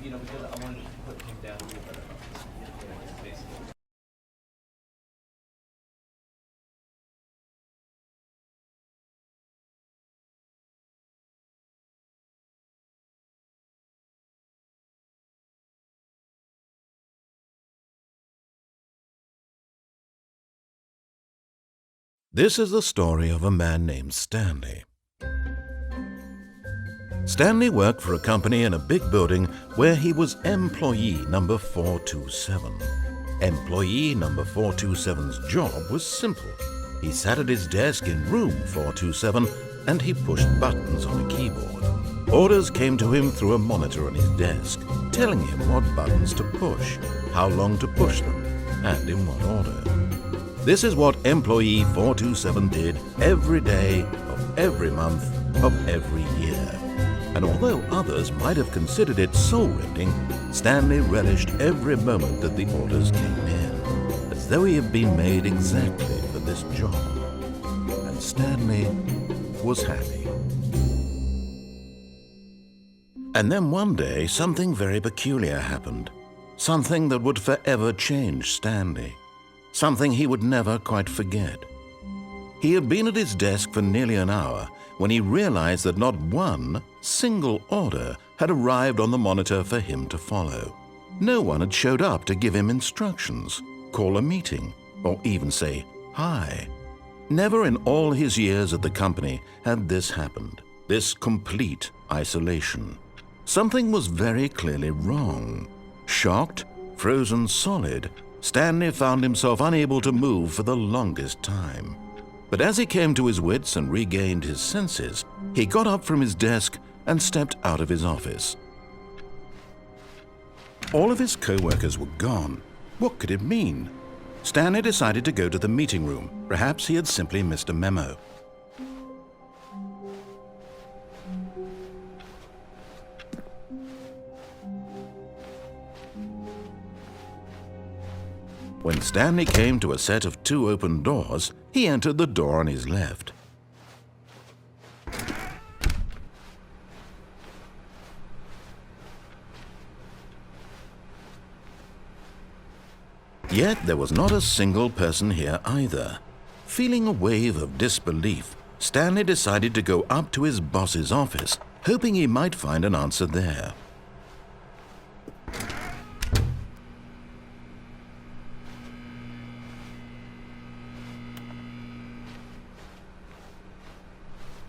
because I wanted to put him down here, but basically. This is the story of a man named Stanley. Stanley worked for a company in a big building where he was employee number 427. Employee number 427's job was simple. He sat at his desk in room 427 and he pushed buttons on a keyboard. Orders came to him through a monitor on his desk, telling him what buttons to push, how long to push them, and in what order. This is what employee 427 did every day of every month of every year. And although others might have considered it soul-rending, Stanley relished every moment that the orders came in, as though he had been made exactly for this job. And Stanley was happy. And then one day, something very peculiar happened. Something that would forever change Stanley. Something he would never quite forget. He had been at his desk for nearly an hour when he realized that not one single order had arrived on the monitor for him to follow. No one had showed up to give him instructions, call a meeting, or even say hi. Never in all his years at the company had this happened, this complete isolation. Something was very clearly wrong. Shocked, frozen solid, Stanley found himself unable to move for the longest time. But as he came to his wits and regained his senses, he got up from his desk and stepped out of his office. All of his co-workers were gone. What could it mean? Stanley decided to go to the meeting room. Perhaps he had simply missed a memo. When Stanley came to a set of 2 open doors, he entered the door on his left. Yet there was not a single person here either. Feeling a wave of disbelief, Stanley decided to go up to his boss's office, hoping he might find an answer there.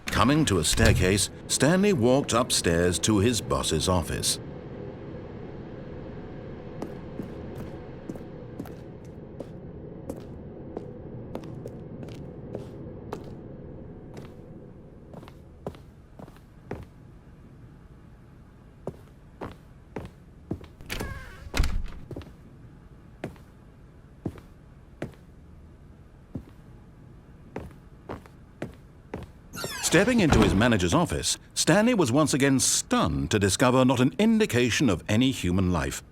Coming to a staircase, Stanley walked upstairs to his boss's office. Stepping into his manager's office, Stanley was once again stunned to discover not an indication of any human life.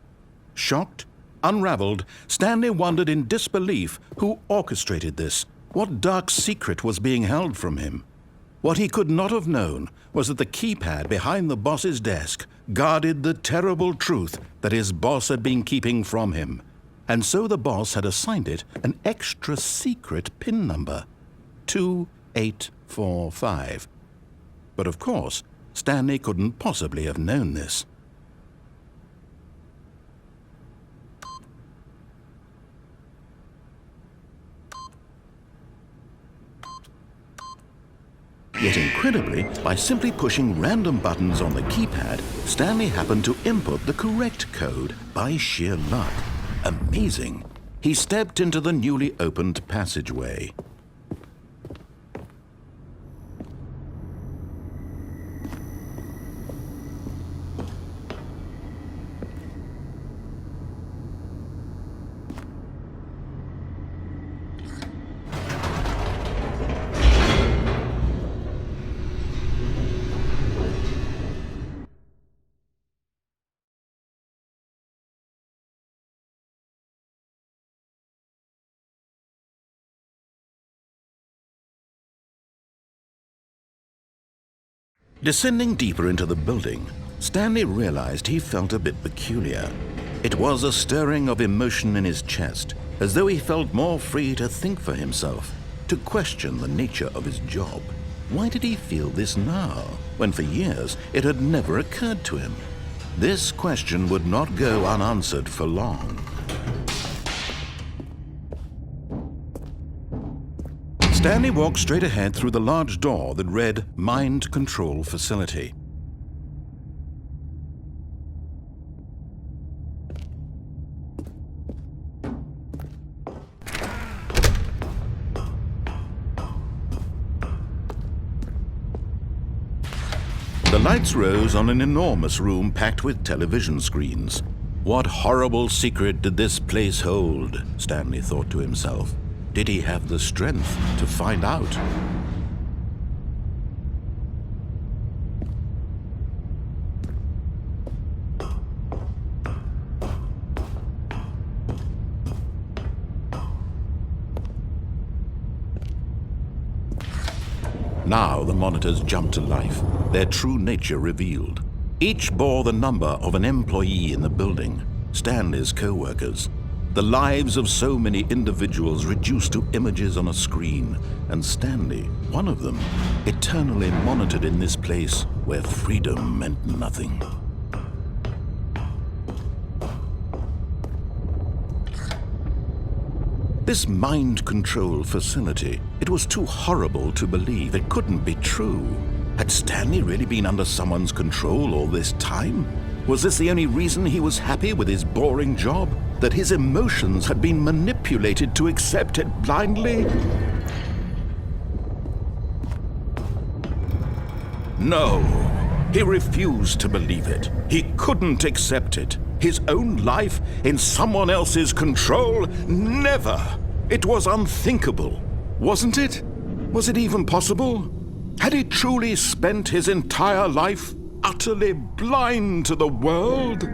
Shocked, unraveled, Stanley wondered in disbelief who orchestrated this, what dark secret was being held from him. What he could not have known was that the keypad behind the boss's desk guarded the terrible truth that his boss had been keeping from him. And so the boss had assigned it an extra secret PIN number, 2845. But of course, Stanley couldn't possibly have known this. Yet incredibly, by simply pushing random buttons on the keypad, Stanley happened to input the correct code by sheer luck. Amazing! He stepped into the newly opened passageway. Descending deeper into the building, Stanley realized he felt a bit peculiar. It was a stirring of emotion in his chest, as though he felt more free to think for himself, to question the nature of his job. Why did he feel this now, when for years it had never occurred to him? This question would not go unanswered for long. Stanley walked straight ahead through the large door that read Mind Control Facility. The lights rose on an enormous room packed with television screens. What horrible secret did this place hold? Stanley thought to himself. Did he have the strength to find out? Now the monitors jumped to life, their true nature revealed. Each bore the number of an employee in the building, Stanley's co-workers. The lives of so many individuals reduced to images on a screen, and Stanley, one of them, eternally monitored in this place where freedom meant nothing. This mind control facility, it was too horrible to believe. It couldn't be true. Had Stanley really been under someone's control all this time? Was this the only reason he was happy with his boring job? That his emotions had been manipulated to accept it blindly? No, he refused to believe it. He couldn't accept it. His own life in someone else's control? Never! It was unthinkable, wasn't it? Was it even possible? Had he truly spent his entire life utterly blind to the world?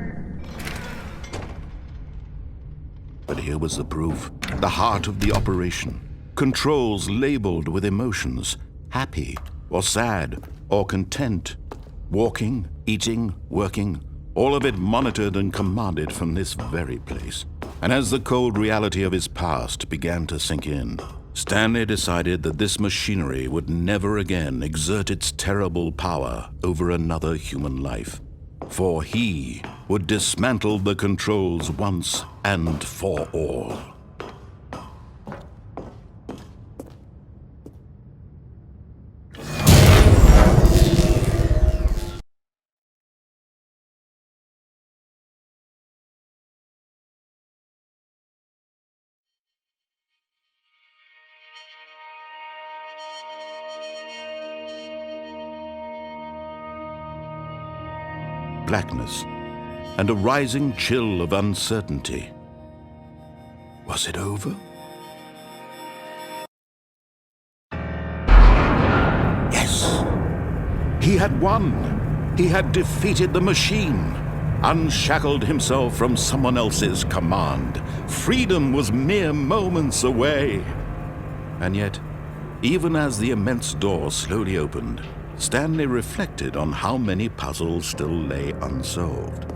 But here was the proof, the heart of the operation. Controls labeled with emotions, happy or sad or content, walking, eating, working, all of it monitored and commanded from this very place. And as the cold reality of his past began to sink in, Stanley decided that this machinery would never again exert its terrible power over another human life. For he would dismantle the controls once and for all. Blackness, and a rising chill of uncertainty. Was it over? Yes! He had won! He had defeated the machine, unshackled himself from someone else's command. Freedom was mere moments away. And yet, even as the immense door slowly opened, Stanley reflected on how many puzzles still lay unsolved.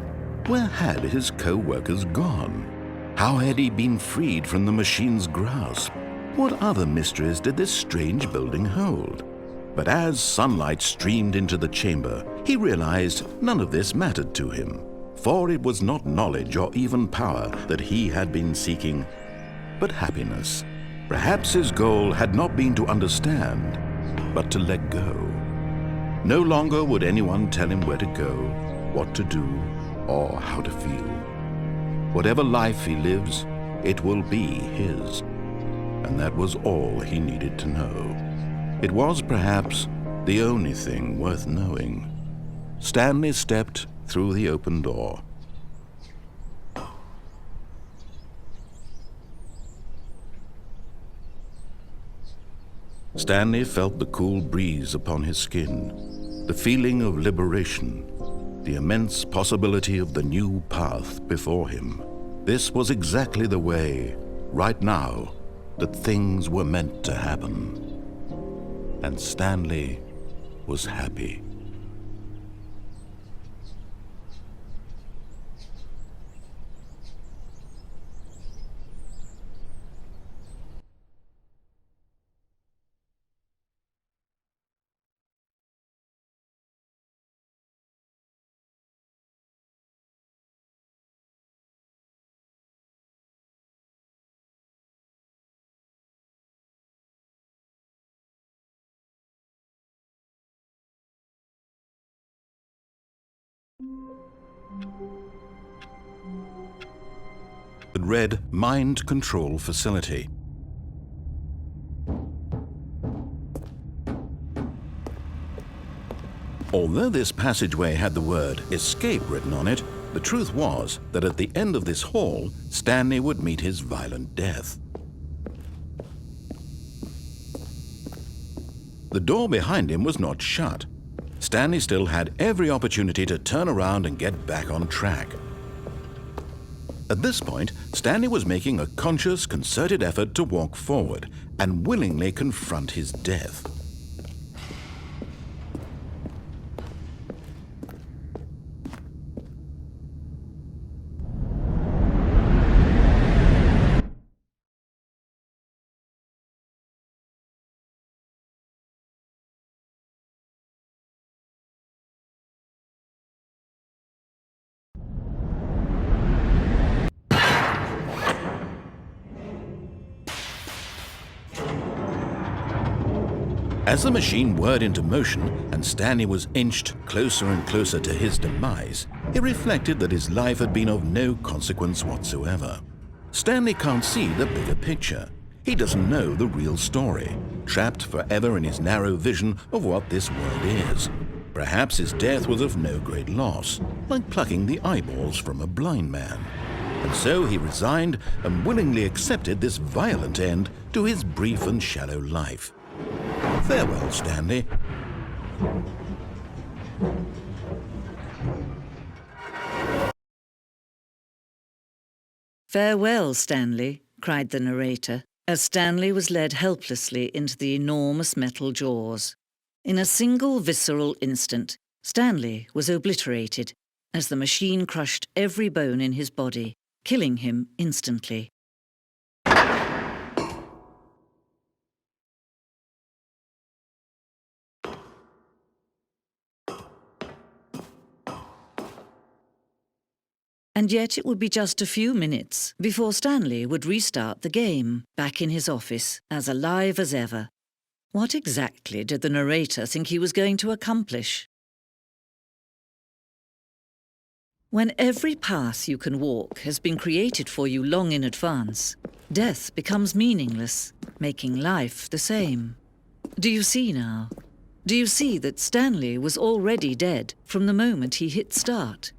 Where had his co-workers gone? How had he been freed from the machine's grasp? What other mysteries did this strange building hold? But as sunlight streamed into the chamber, he realized none of this mattered to him, for it was not knowledge or even power that he had been seeking, but happiness. Perhaps his goal had not been to understand, but to let go. No longer would anyone tell him where to go, what to do, or how to feel. Whatever life he lives, it will be his. And that was all he needed to know. It was perhaps the only thing worth knowing. Stanley stepped through the open door. Stanley felt the cool breeze upon his skin, the feeling of liberation, the immense possibility of the new path before him. This was exactly the way, right now, that things were meant to happen. And Stanley was happy. It read Mind Control Facility. Although this passageway had the word escape written on it, the truth was that at the end of this hall, Stanley would meet his violent death. The door behind him was not shut. Stanley still had every opportunity to turn around and get back on track. At this point, Stanley was making a conscious, concerted effort to walk forward and willingly confront his death. As the machine whirred into motion and Stanley was inched closer and closer to his demise, he reflected that his life had been of no consequence whatsoever. Stanley can't see the bigger picture. He doesn't know the real story, trapped forever in his narrow vision of what this world is. Perhaps his death was of no great loss, like plucking the eyeballs from a blind man. And so he resigned and willingly accepted this violent end to his brief and shallow life. Farewell, Stanley. "Farewell, Stanley," cried the narrator, as Stanley was led helplessly into the enormous metal jaws. In a single visceral instant, Stanley was obliterated as the machine crushed every bone in his body, killing him instantly. And yet it would be just a few minutes before Stanley would restart the game, back in his office, as alive as ever. What exactly did the narrator think he was going to accomplish? When every path you can walk has been created for you long in advance, death becomes meaningless, making life the same. Do you see now? Do you see that Stanley was already dead from the moment he hit start?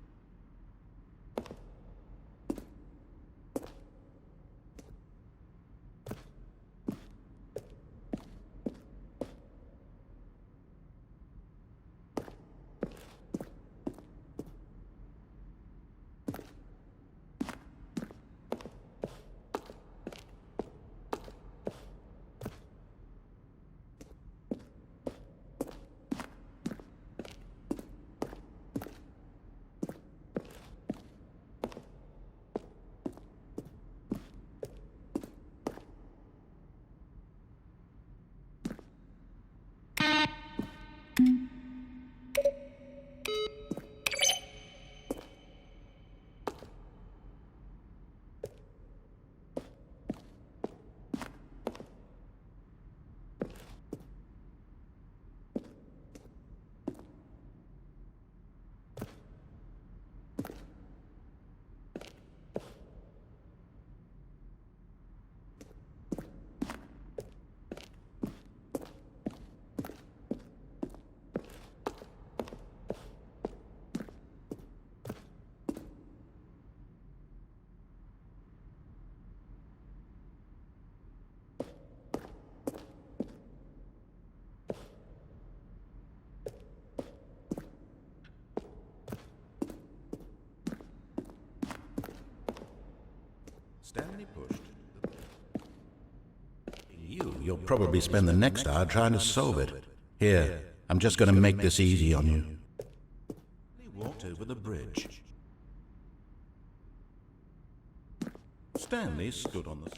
Stanley pushed. You'll probably spend the next hour trying to solve it. Here, I'm just going to make this easy on you. He walked over the bridge. Stanley stood on the...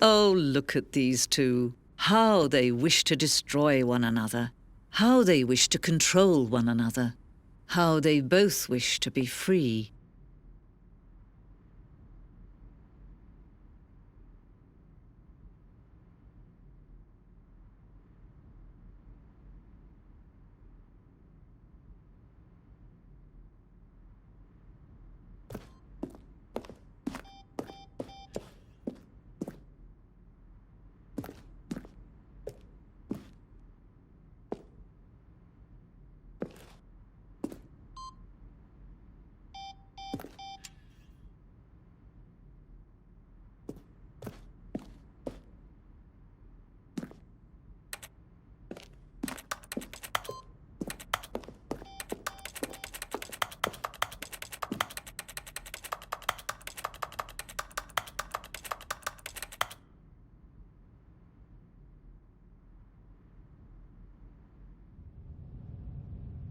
Oh, look at these two. How they wish to destroy one another. How they wish to control one another. How they both wish to be free.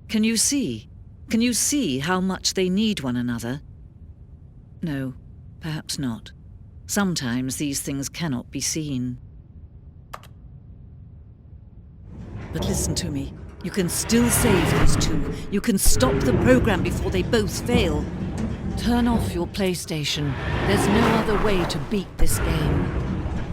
Can you see? Can you see how much they need one another? No, perhaps not. Sometimes these things cannot be seen. But listen to me. You can still save these two. You can stop the program before they both fail. Turn off your PlayStation. There's no other way to beat this game.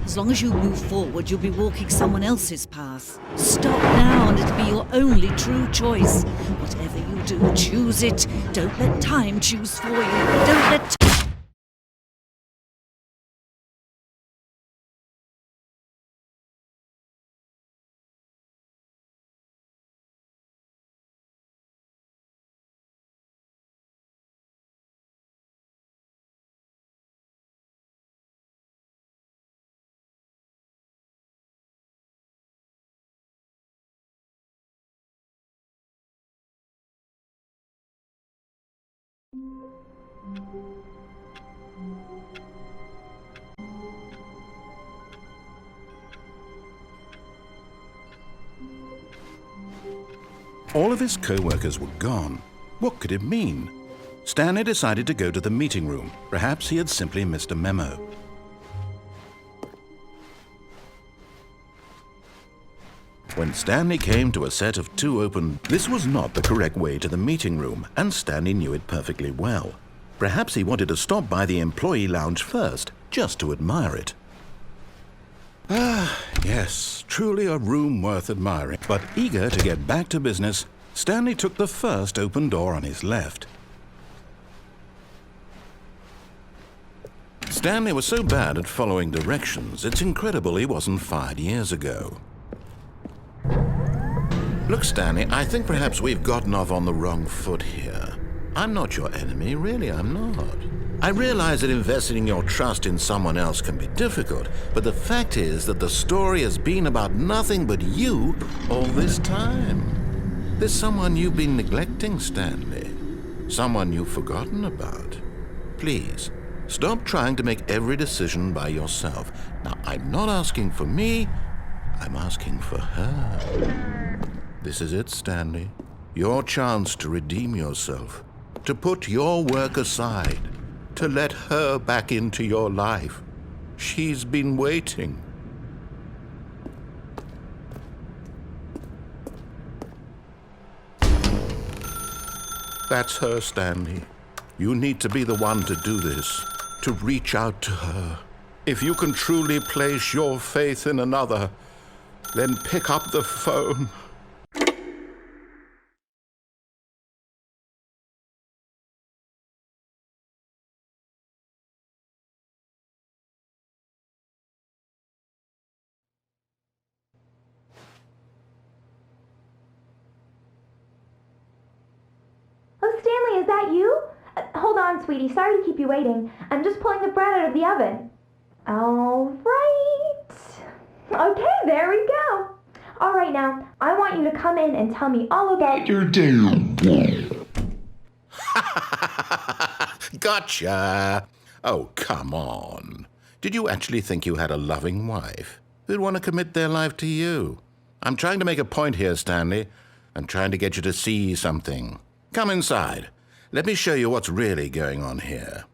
As long as you move forward, you'll be walking someone else's path. Stop now and it'll be your only true choice. Whatever you do, choose it. Don't let time choose for you. Don't let... All of his co-workers were gone. What could it mean? Stanley decided to go to the meeting room. Perhaps he had simply missed a memo. When Stanley came to a set of two open... This was not the correct way to the meeting room, and Stanley knew it perfectly well. Perhaps he wanted to stop by the employee lounge first, just to admire it. Ah, yes, truly a room worth admiring. But eager to get back to business, Stanley took the first open door on his left. Stanley was so bad at following directions, it's incredible he wasn't fired years ago. Look, Stanley, I think perhaps we've gotten off on the wrong foot here. I'm not your enemy, really, I'm not. I realize that investing your trust in someone else can be difficult, but the fact is that the story has been about nothing but you all this time. There's someone you've been neglecting, Stanley. Someone you've forgotten about. Please, stop trying to make every decision by yourself. Now, I'm not asking for me, I'm asking for her. This is it, Stanley. Your chance to redeem yourself, to put your work aside, to let her back into your life. She's been waiting. That's her, Stanley. You need to be the one to do this, to reach out to her. If you can truly place your faith in another, then pick up the phone. Oh, Stanley, is that you? Hold on, sweetie. Sorry to keep you waiting. I'm just pulling the bread out of the oven. All right. Okay, there we go. All right, now, I want you to come in and tell me all about your day. Gotcha! Oh, come on. Did you actually think you had a loving wife who'd want to commit their life to you? I'm trying to make a point here, Stanley. I'm trying to get you to see something. Come inside. Let me show you what's really going on here.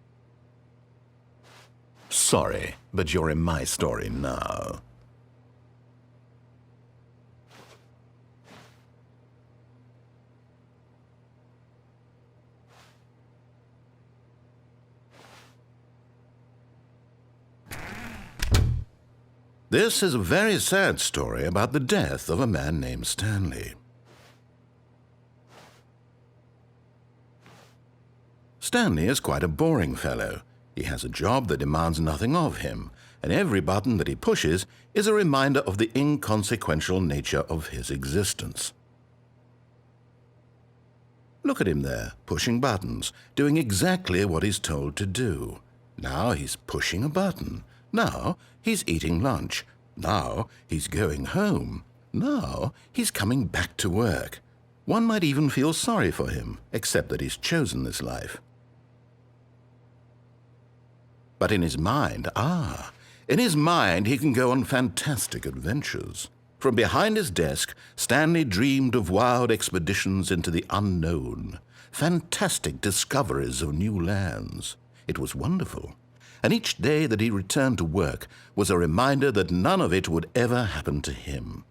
Sorry, but you're in my story now. This is a very sad story about the death of a man named Stanley. Stanley is quite a boring fellow. He has a job that demands nothing of him, and every button that he pushes is a reminder of the inconsequential nature of his existence. Look at him there, pushing buttons, doing exactly what he's told to do. Now he's pushing a button. Now he's eating lunch. Now he's going home. Now he's coming back to work. One might even feel sorry for him, except that he's chosen this life. But in his mind, in his mind he can go on fantastic adventures. From behind his desk, Stanley dreamed of wild expeditions into the unknown, fantastic discoveries of new lands. It was wonderful. And each day that he returned to work was a reminder that none of it would ever happen to him.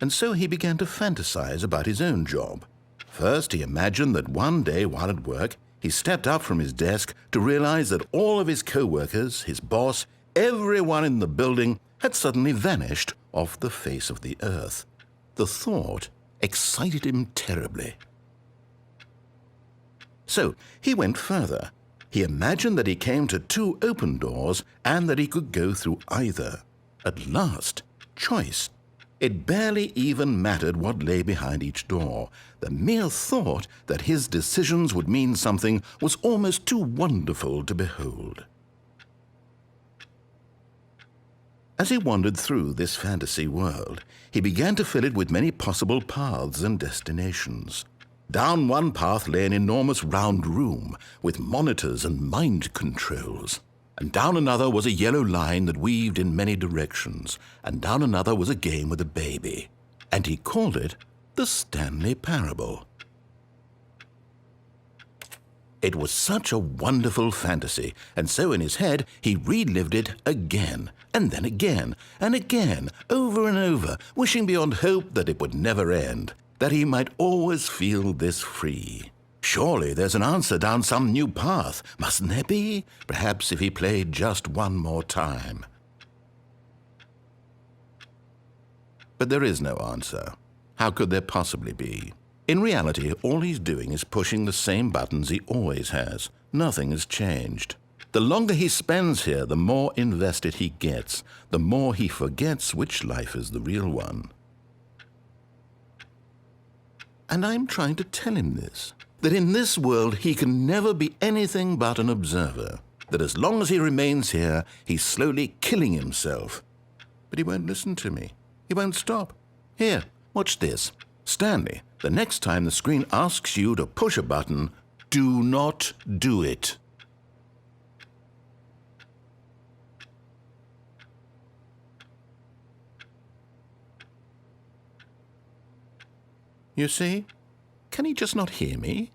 And so he began to fantasize about his own job. First, he imagined that one day while at work, he stepped up from his desk to realize that all of his co-workers, his boss, everyone in the building had suddenly vanished off the face of the earth. The thought excited him terribly. So he went further. He imagined that he came to 2 open doors and that he could go through either. At last, choice. It barely even mattered what lay behind each door. The mere thought that his decisions would mean something was almost too wonderful to behold. As he wandered through this fantasy world, he began to fill it with many possible paths and destinations. Down one path lay an enormous round room with monitors and mind controls. And down another was a yellow line that weaved in many directions. And down another was a game with a baby. And he called it the Stanley Parable. It was such a wonderful fantasy, and so in his head he relived it again, and then again, and again, over and over, wishing beyond hope that it would never end, that he might always feel this free. Surely there's an answer down some new path, mustn't there be? Perhaps if he played just one more time. But there is no answer. How could there possibly be? In reality, all he's doing is pushing the same buttons he always has. Nothing has changed. The longer he spends here, the more invested he gets, the more he forgets which life is the real one. And I'm trying to tell him this, that in this world he can never be anything but an observer, that as long as he remains here, he's slowly killing himself. But he won't listen to me. He won't stop. Here, watch this. Stanley, the next time the screen asks you to push a button, do not do it. You see? Can he just not hear me?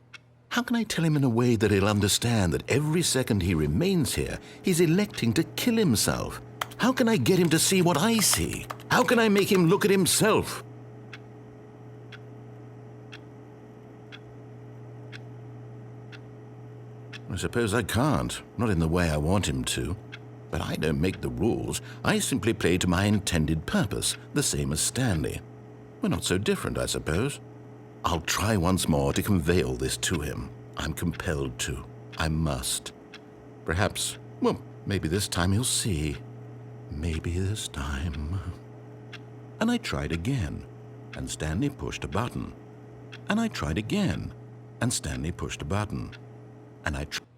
How can I tell him in a way that he'll understand that every second he remains here, he's electing to kill himself? How can I get him to see what I see? How can I make him look at himself? I suppose I can't, not in the way I want him to. But I don't make the rules. I simply play to my intended purpose, the same as Stanley. We're not so different, I suppose. I'll try once more to convey all this to him. I'm compelled to. I must. Perhaps, well, maybe this time he'll see. Maybe this time. And I tried again, and Stanley pushed a button. And I tried again, and Stanley pushed a button. And I tried.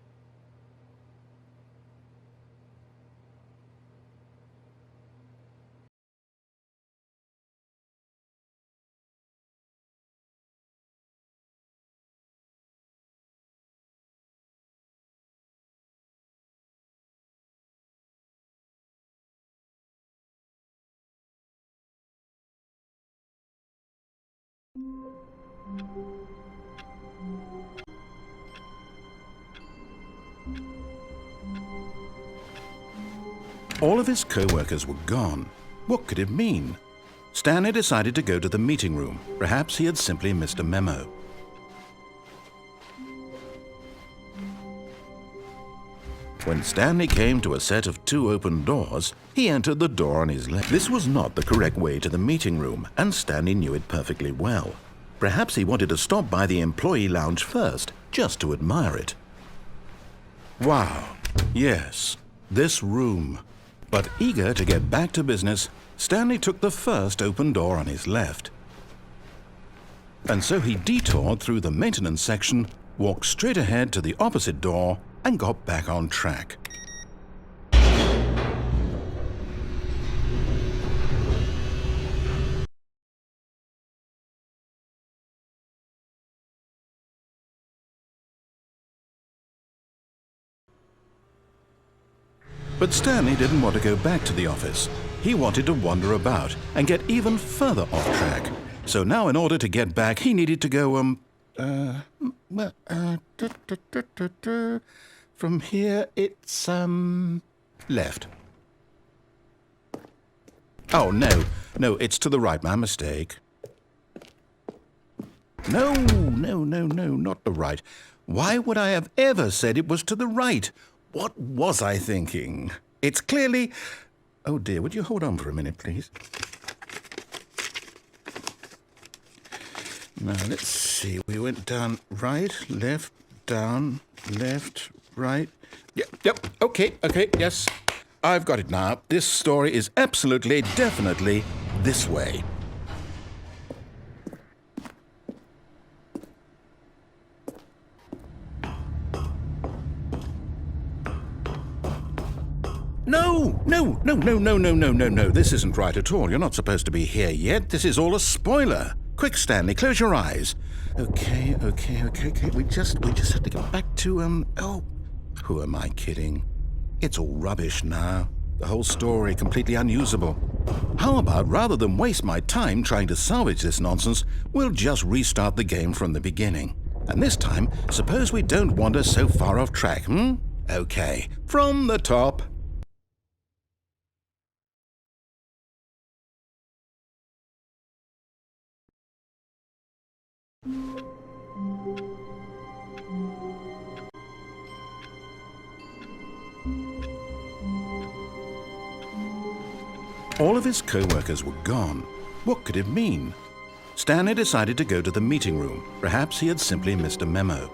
All of his co-workers were gone. What could it mean? Stanley decided to go to the meeting room. Perhaps he had simply missed a memo. When Stanley came to a set of 2 open doors, he entered the door on his left. This was not the correct way to the meeting room, and Stanley knew it perfectly well. Perhaps he wanted to stop by the employee lounge first, just to admire it. Wow, yes, this room. But eager to get back to business, Stanley took the first open door on his left. And so he detoured through the maintenance section, walked straight ahead to the opposite door, and got back on track. But Stanley didn't want to go back to the office. He wanted to wander about and get even further off track. So now in order to get back, he needed to go, from here it's, left. Oh, no, it's to the right, my mistake. No, not the right. Why would I have ever said it was to the right? What was I thinking? It's clearly... Oh dear, would you hold on for a minute, please? Now, let's see. We went down right, left, down, left, right. Yep, okay, yes. I've got it now. This story is absolutely, definitely this way. No. This isn't right at all. You're not supposed to be here yet. This is all a spoiler. Quick, Stanley, close your eyes. Okay. We just have to get back to, oh, who am I kidding? It's all rubbish now. The whole story completely unusable. How about, rather than waste my time trying to salvage this nonsense, we'll just restart the game from the beginning. And this time, suppose we don't wander so far off track, Okay, from the top. All of his co-workers were gone. What could it mean? Stanley decided to go to the meeting room. Perhaps he had simply missed a memo.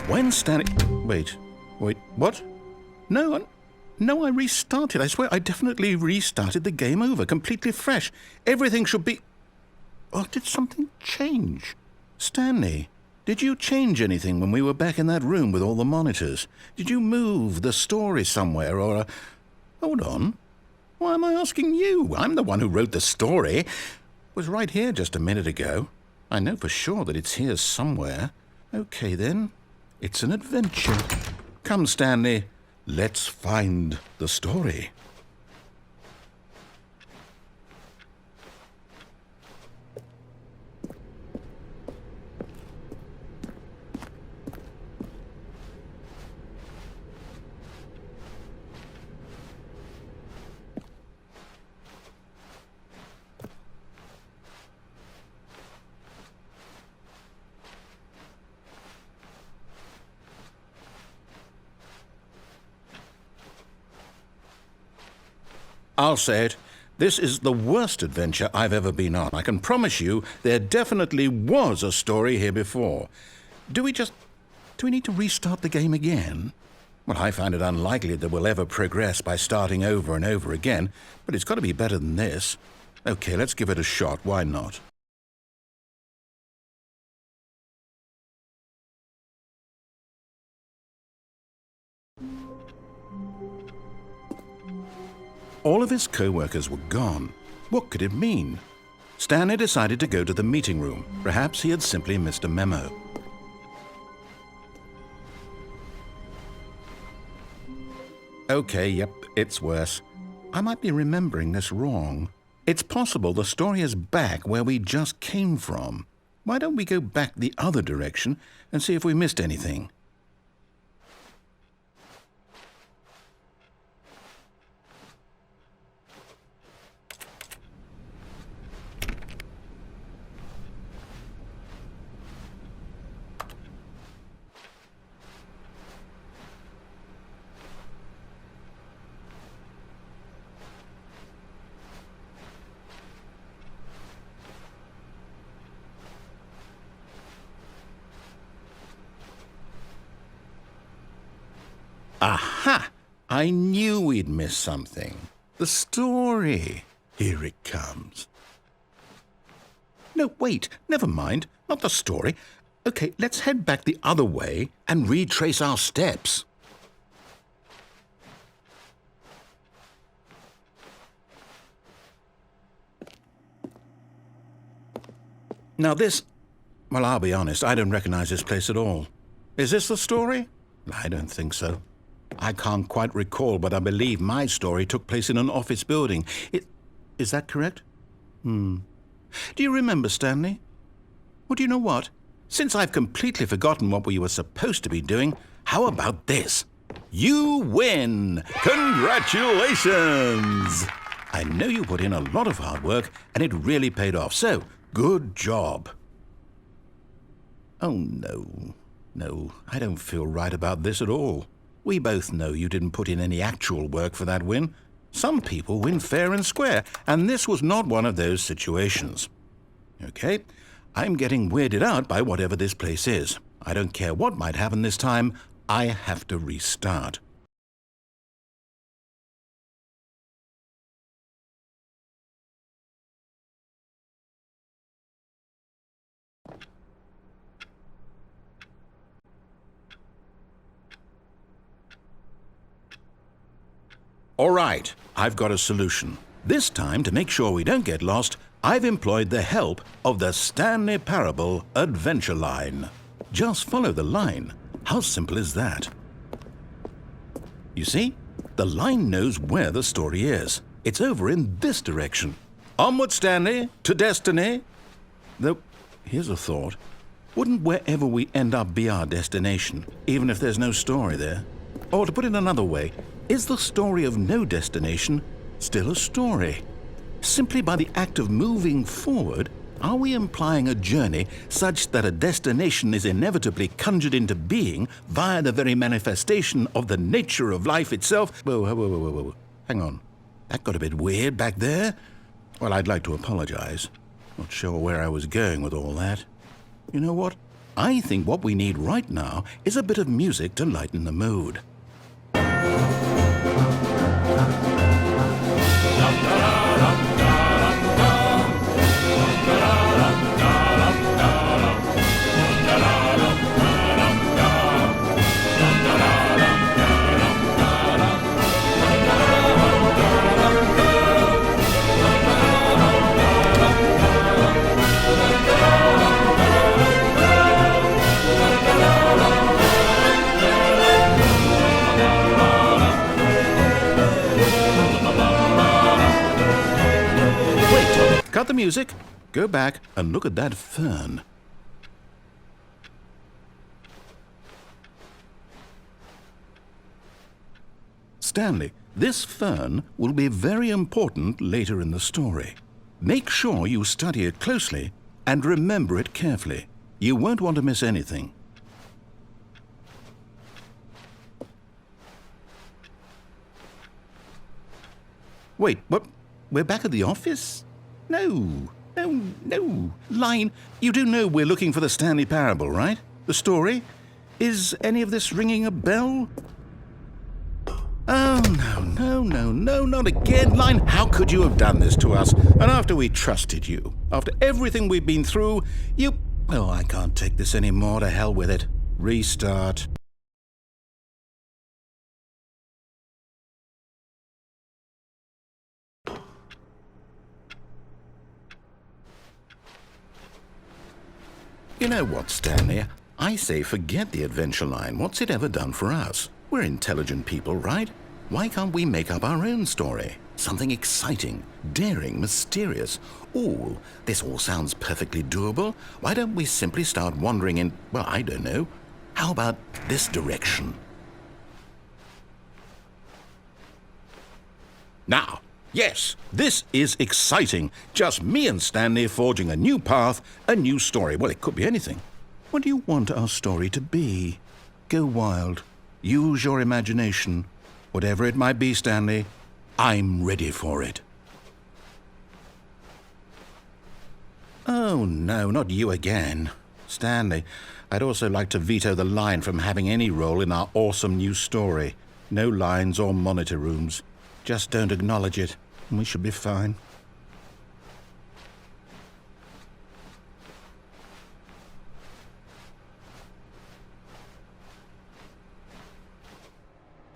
When Stanley... Wait, what? No, I restarted. I swear I definitely restarted the game over, completely fresh. Everything should be... Or did something change? Stanley, did you change anything when we were back in that room with all the monitors? Did you move the story somewhere or... Hold on. Why am I asking you? I'm the one who wrote the story. It was right here just a minute ago. I know for sure that it's here somewhere. Okay, then. It's an adventure. Come, Stanley. Let's find the story. I'll say it. This is the worst adventure I've ever been on. I can promise you there definitely was a story here before. Do we need to restart the game again? Well, I find it unlikely that we'll ever progress by starting over and over again, but it's got to be better than this. Okay, let's give it a shot. Why not? All of his co-workers were gone. What could it mean? Stanley decided to go to the meeting room. Perhaps he had simply missed a memo. Okay, yep, it's worse. I might be remembering this wrong. It's possible the story is back where we just came from. Why don't we go back the other direction and see if we missed anything? Aha! I knew we'd miss something. The story. Here it comes. No, wait, never mind. Not the story. Okay, let's head back the other way and retrace our steps. Now this... Well, I'll be honest, I don't recognize this place at all. Is this the story? I don't think so. I can't quite recall, but I believe my story took place in an office building. Is that correct? Do you remember, Stanley? Well, do you know what? Since I've completely forgotten what we were supposed to be doing, how about this? You win! Congratulations! I know you put in a lot of hard work, and it really paid off, so good job. Oh, no. No, I don't feel right about this at all. We both know you didn't put in any actual work for that win. Some people win fair and square, and this was not one of those situations. Okay, I'm getting weirded out by whatever this place is. I don't care what might happen this time. I have to restart. All right, I've got a solution. This time, to make sure we don't get lost, I've employed the help of the Stanley Parable Adventure Line. Just follow the line. How simple is that? You see, the line knows where the story is. It's over in this direction. Onward, Stanley, to destiny. Though, here's a thought. Wouldn't wherever we end up be our destination, even if there's no story there? Or to put it another way, is the story of no destination still a story? Simply by the act of moving forward, are we implying a journey such that a destination is inevitably conjured into being via the very manifestation of the nature of life itself? Whoa. Hang on. That got a bit weird back there. Well, I'd like to apologize. Not sure where I was going with all that. You know what? I think what we need right now is a bit of music to lighten the mood. Cut the music, go back and look at that fern. Stanley, this fern will be very important later in the story. Make sure you study it closely and remember it carefully. You won't want to miss anything. Wait, what? We're back at the office? No. Line, you do know we're looking for the Stanley Parable, right? The story? Is any of this ringing a bell? Oh, no, not again. Line, how could you have done this to us? And after we trusted you, after everything we've been through, you... Oh, I can't take this anymore. To hell with it. Restart. You know what, Stanley? I say forget the adventure line. What's it ever done for us? We're intelligent people, right? Why can't we make up our own story? Something exciting, daring, mysterious. Ooh, this all sounds perfectly doable. Why don't we simply start wandering in, well, I don't know. How about this direction? Now, yes, this is exciting. Just me and Stanley forging a new path, a new story. Well, it could be anything. What do you want our story to be? Go wild. Use your imagination. Whatever it might be, Stanley, I'm ready for it. Oh, no, not you again. Stanley, I'd also like to veto the line from having any role in our awesome new story. No lines or monitor rooms. Just don't acknowledge it, and we should be fine.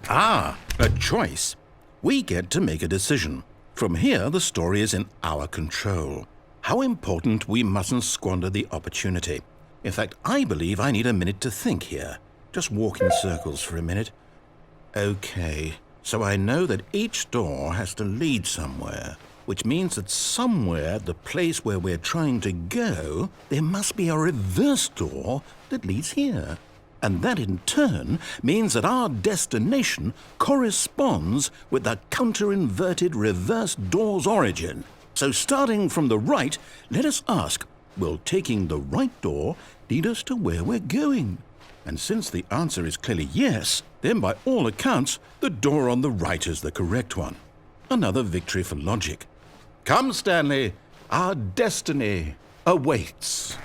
Ah, a choice. We get to make a decision. From here, the story is in our control. How important we mustn't squander the opportunity. In fact, I believe I need a minute to think here. Just walk in circles for a minute. Okay, so I know that each door has to lead somewhere, which means that somewhere, the place where we're trying to go, there must be a reverse door that leads here. And that in turn means that our destination corresponds with the counter-inverted reverse door's origin. So starting from the right, let us ask, will taking the right door lead us to where we're going? And since the answer is clearly yes, then by all accounts, the door on the right is the correct one. Another victory for logic. Come, Stanley, our destiny awaits.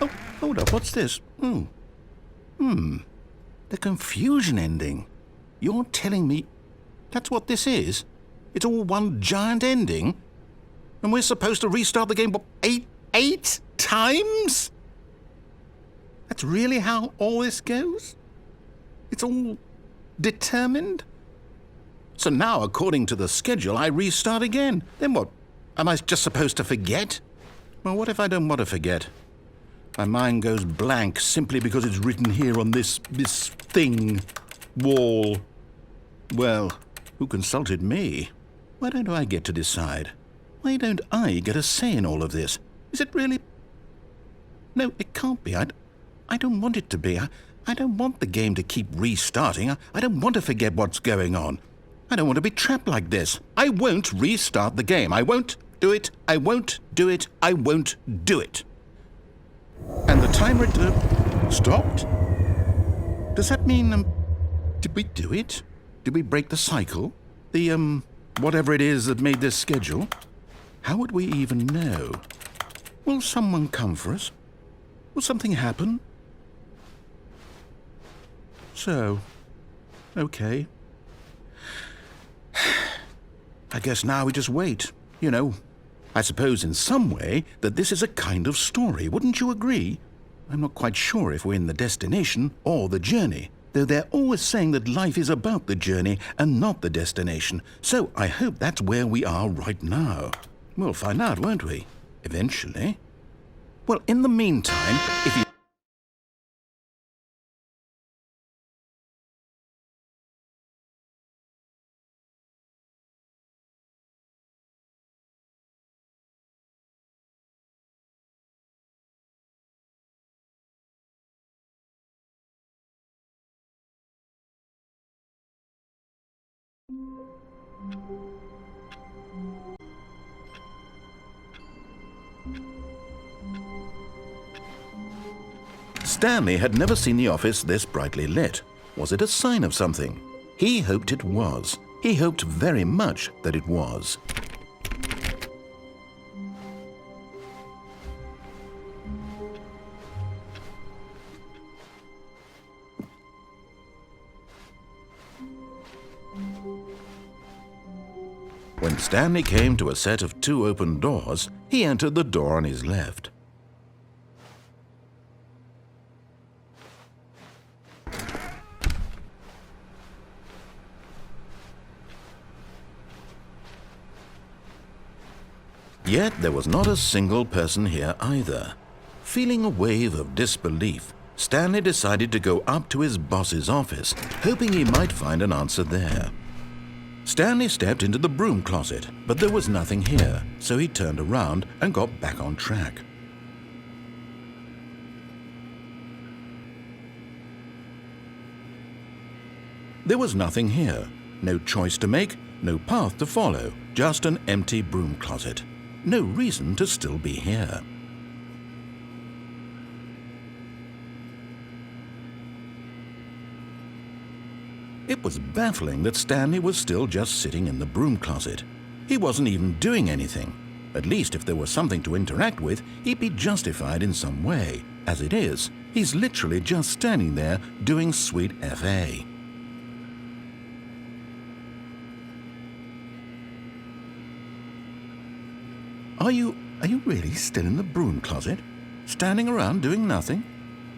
Oh, hold up, what's this? The confusion ending. You're telling me that's what this is? It's all one giant ending? And we're supposed to restart the game, what, eight times? That's really how all this goes? It's all determined? So now, according to the schedule, I restart again. Then what? Am I just supposed to forget? Well, what if I don't want to forget? My mind goes blank simply because it's written here on this thing, wall. Well, who consulted me? Why don't I get to decide? Why don't I get a say in all of this? Is it really? No, it can't be. I don't want it to be. I don't want the game to keep restarting. I don't want to forget what's going on. I don't want to be trapped like this. I won't restart the game. I won't do it. I won't do it. I won't do it. And the timer stopped? Does that mean, did we do it? Did we break the cycle? The, whatever it is that made this schedule? How would we even know? Will someone come for us? Will something happen? So, okay. I guess now we just wait, you know. I suppose in some way that this is a kind of story, wouldn't you agree? I'm not quite sure if we're in the destination or the journey, though they're always saying that life is about the journey and not the destination, so I hope that's where we are right now. We'll find out, won't we? Eventually. Well, in the meantime, if you... Stanley had never seen the office this brightly lit. Was it a sign of something? He hoped it was. He hoped very much that it was. When Stanley came to a set of 2 open doors, he entered the door on his left. Yet there was not a single person here either. Feeling a wave of disbelief, Stanley decided to go up to his boss's office, hoping he might find an answer there. Stanley stepped into the broom closet, but there was nothing here, so he turned around and got back on track. There was nothing here. No choice to make, no path to follow, just an empty broom closet. No reason to still be here. It was baffling that Stanley was still just sitting in the broom closet. He wasn't even doing anything. At least if there was something to interact with, he'd be justified in some way. As it is, he's literally just standing there doing sweet FA. Are you really still in the broom closet? Standing around doing nothing?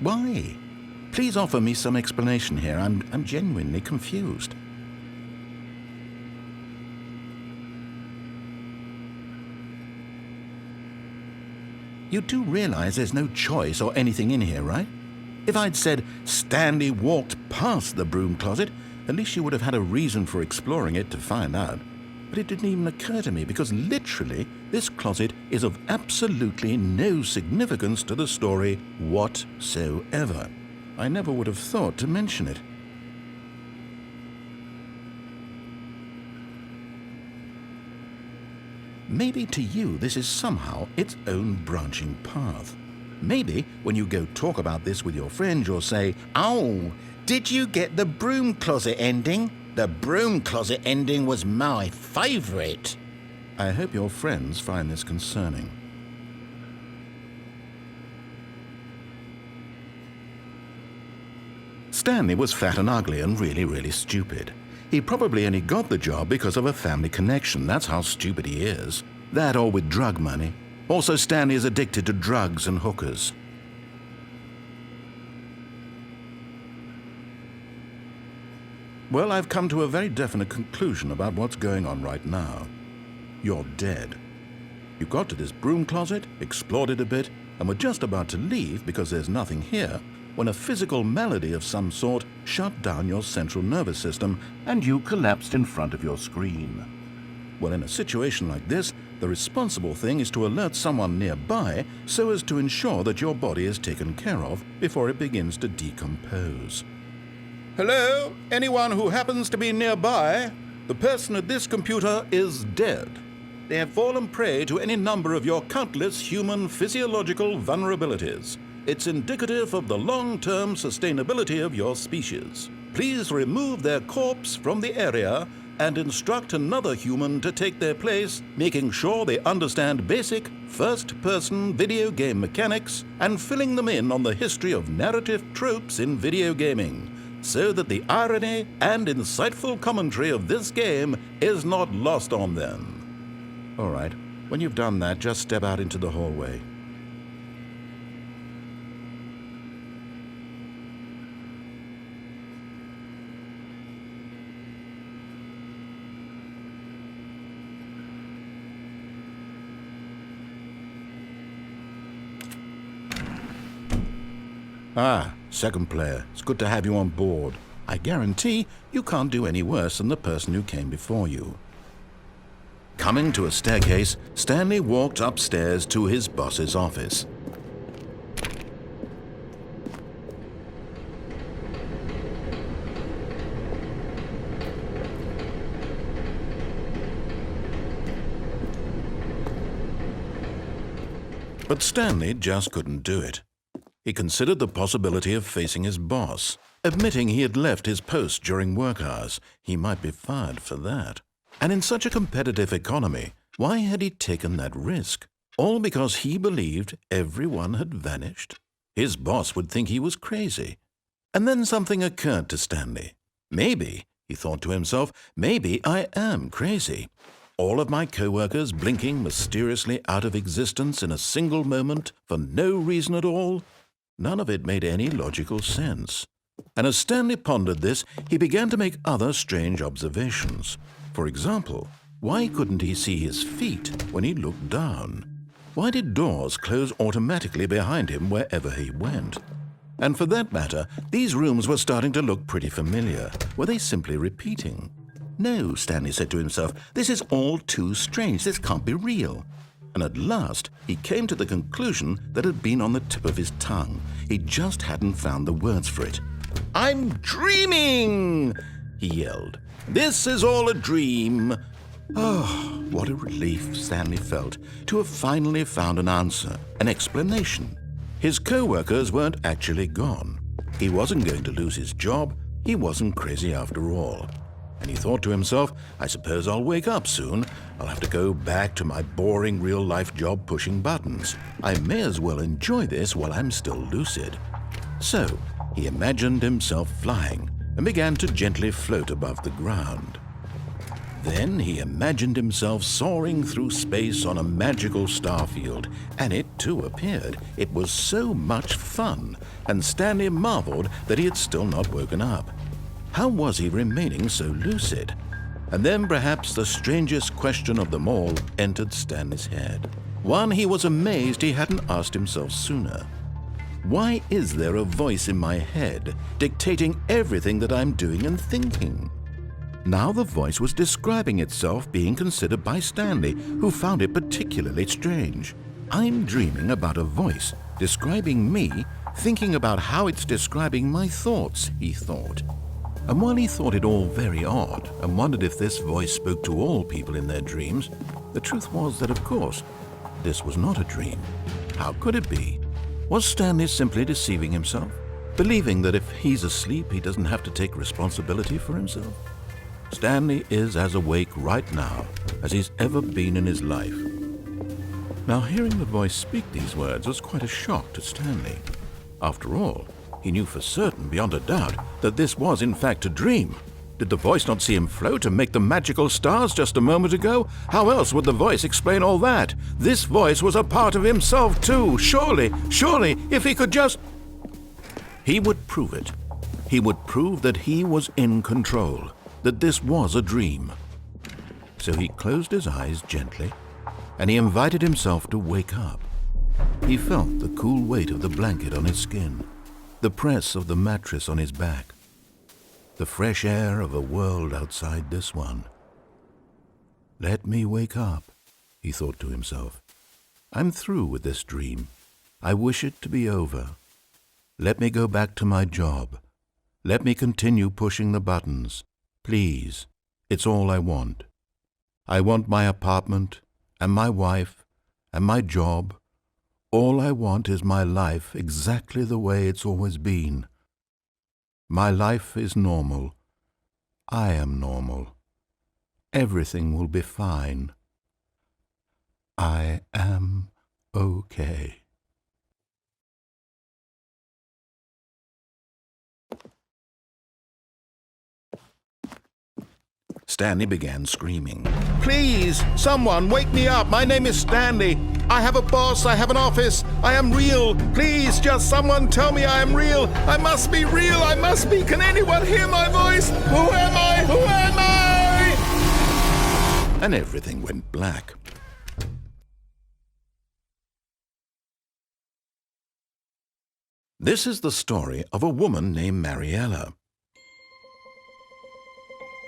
Why? Please offer me some explanation here. I'm genuinely confused. You do realize there's no choice or anything in here, right? If I'd said Stanley walked past the broom closet, at least you would have had a reason for exploring it to find out. But it didn't even occur to me because literally this closet is of absolutely no significance to the story whatsoever. I never would have thought to mention it. Maybe to you this is somehow its own branching path. Maybe when you go talk about this with your friends you'll say, "Oh, did you get the broom closet ending? The broom closet ending was my favorite." I hope your friends find this concerning. Stanley was fat and ugly and really stupid. He probably only got the job because of a family connection. That's how stupid he is. That or with drug money. Also, Stanley is addicted to drugs and hookers. Well, I've come to a very definite conclusion about what's going on right now. You're dead. You got to this broom closet, explored it a bit, and were just about to leave because there's nothing here, when a physical malady of some sort shut down your central nervous system and you collapsed in front of your screen. Well, in a situation like this, the responsible thing is to alert someone nearby so as to ensure that your body is taken care of before it begins to decompose. Hello? Anyone who happens to be nearby? The person at this computer is dead. They have fallen prey to any number of your countless human physiological vulnerabilities. It's indicative of the long-term sustainability of your species. Please remove their corpse from the area and instruct another human to take their place, making sure they understand basic first-person video game mechanics and filling them in on the history of narrative tropes in video gaming, so that the irony and insightful commentary of this game is not lost on them. All right, when you've done that, just step out into the hallway. Ah, second player. It's good to have you on board. I guarantee you can't do any worse than the person who came before you. Coming to a staircase, Stanley walked upstairs to his boss's office. But Stanley just couldn't do it. He considered the possibility of facing his boss. Admitting he had left his post during work hours, he might be fired for that. And in such a competitive economy, why had he taken that risk? All because he believed everyone had vanished? His boss would think he was crazy. And then something occurred to Stanley. Maybe, he thought to himself, maybe I am crazy. All of my co-workers blinking mysteriously out of existence in a single moment for no reason at all? None of it made any logical sense. And as Stanley pondered this, he began to make other strange observations. For example, why couldn't he see his feet when he looked down? Why did doors close automatically behind him wherever he went? And for that matter, these rooms were starting to look pretty familiar. Were they simply repeating? No, Stanley said to himself, this is all too strange. This can't be real. And at last, he came to the conclusion that had been on the tip of his tongue. He just hadn't found the words for it. "I'm dreaming!" he yelled. "This is all a dream." Oh, what a relief Stanley felt to have finally found an answer, an explanation. His co-workers weren't actually gone. He wasn't going to lose his job. He wasn't crazy after all. And he thought to himself, I suppose I'll wake up soon. I'll have to go back to my boring real-life job pushing buttons. I may as well enjoy this while I'm still lucid. So he imagined himself flying and began to gently float above the ground. Then he imagined himself soaring through space on a magical starfield, and it too appeared. It was so much fun, and Stanley marveled that he had still not woken up. How was he remaining so lucid? And then perhaps the strangest question of them all entered Stanley's head. One he was amazed he hadn't asked himself sooner. Why is there a voice in my head dictating everything that I'm doing and thinking? Now the voice was describing itself being considered by Stanley, who found it particularly strange. I'm dreaming about a voice describing me, thinking about how it's describing my thoughts, he thought. And while he thought it all very odd and wondered if this voice spoke to all people in their dreams, the truth was that, of course, this was not a dream. How could it be? Was Stanley simply deceiving himself, believing that if he's asleep, he doesn't have to take responsibility for himself? Stanley is as awake right now as he's ever been in his life. Now, hearing the voice speak these words was quite a shock to Stanley. After all, he knew for certain, beyond a doubt, that this was in fact a dream. Did the voice not see him float and make the magical stars just a moment ago? How else would the voice explain all that? This voice was a part of himself too. Surely, if he could just... He would prove it. He would prove that he was in control, that this was a dream. So he closed his eyes gently, and he invited himself to wake up. He felt the cool weight of the blanket on his skin, the press of the mattress on his back, the fresh air of a world outside this one. Let me wake up, he thought to himself. I'm through with this dream. I wish it to be over. Let me go back to my job. Let me continue pushing the buttons. Please, it's all I want. I want my apartment and my wife and my job. All I want is my life exactly the way it's always been. My life is normal. I am normal. Everything will be fine. I am okay. Stanley began screaming. Please, someone, wake me up. My name is Stanley. I have a boss. I have an office. I am real. Please, just someone tell me I am real. I must be real. I must be. Can anyone hear my voice? Who am I? Who am I? And everything went black. This is the story of a woman named Mariella.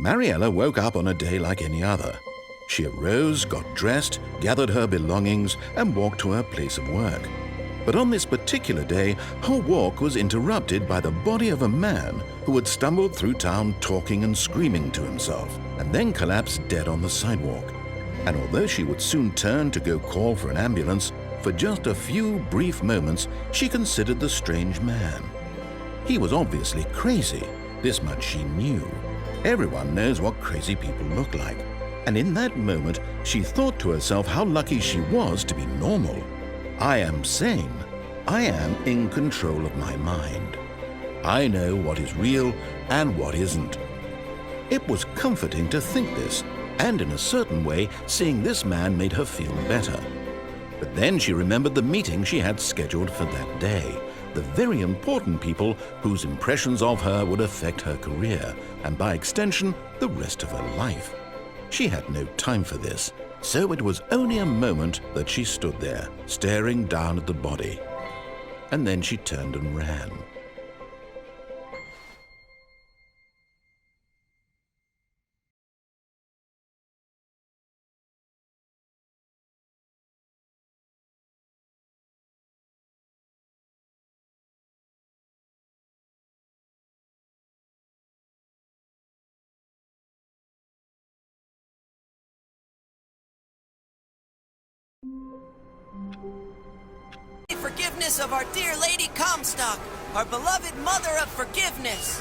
Mariella woke up on a day like any other. She arose, got dressed, gathered her belongings, and walked to her place of work. But on this particular day, her walk was interrupted by the body of a man who had stumbled through town talking and screaming to himself, and then collapsed dead on the sidewalk. And although she would soon turn to go call for an ambulance, for just a few brief moments she considered the strange man. He was obviously crazy. This much she knew. Everyone knows what crazy people look like. And in that moment, she thought to herself how lucky she was to be normal. I am sane. I am in control of my mind. I know what is real and what isn't. It was comforting to think this, and in a certain way, seeing this man made her feel better. But then she remembered the meeting she had scheduled for that day. The very important people whose impressions of her would affect her career, and by extension, the rest of her life. She had no time for this, so it was only a moment that she stood there, staring down at the body. And then she turned and ran. Forgiveness of our dear Lady Comstock, our beloved Mother of Forgiveness.